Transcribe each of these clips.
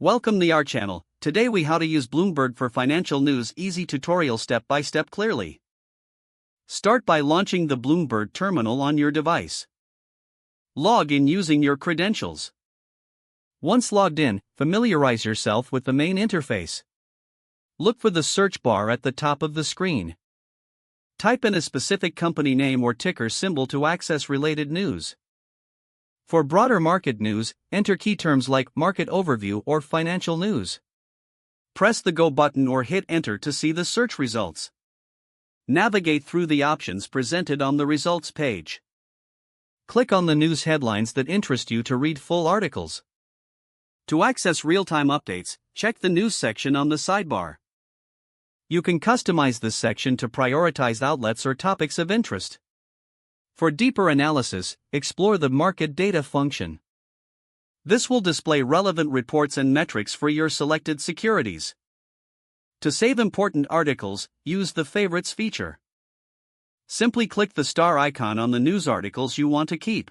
Welcome to our channel. Today we how to use Bloomberg for financial news easy tutorial step by step clearly. Start by launching the Bloomberg terminal on your device. Log in using your credentials. Once logged in, familiarize yourself with the main interface. Look for the search bar at the top of the screen. Type in a specific company name or ticker symbol to access related news. For broader market news, enter key terms like market overview or financial news. Press the Go button or hit enter to see the search results. Navigate through the options presented on the results page. Click on the news headlines that interest you to read full articles. To access real-time updates, check the news section on the sidebar. You can customize this section to prioritize outlets or topics of interest. For deeper analysis, explore the Market Data function. This will display relevant reports and metrics for your selected securities. To save important articles, use the Favorites feature. Simply click the star icon on the news articles you want to keep.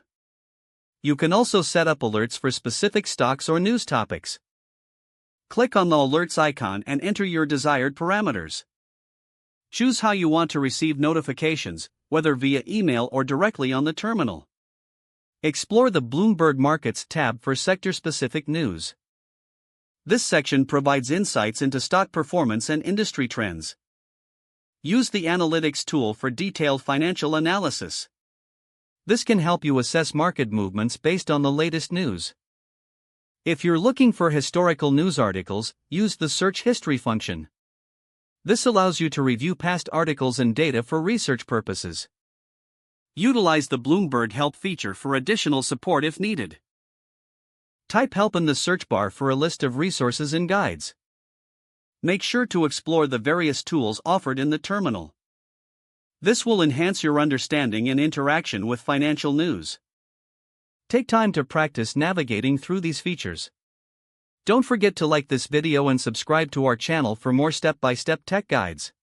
You can also set up alerts for specific stocks or news topics. Click on the alerts icon and enter your desired parameters. Choose how you want to receive notifications, whether via email or directly on the terminal. Explore the Bloomberg Markets tab for sector-specific news. This section provides insights into stock performance and industry trends. Use the Analytics tool for detailed financial analysis. This can help you assess market movements based on the latest news. If you're looking for historical news articles, use the Search History function. This allows you to review past articles and data for research purposes. Utilize the Bloomberg Help feature for additional support if needed. Type Help in the search bar for a list of resources and guides. Make sure to explore the various tools offered in the terminal. This will enhance your understanding and interaction with financial news. Take time to practice navigating through these features. Don't forget to like this video and subscribe to our channel for more step-by-step tech guides.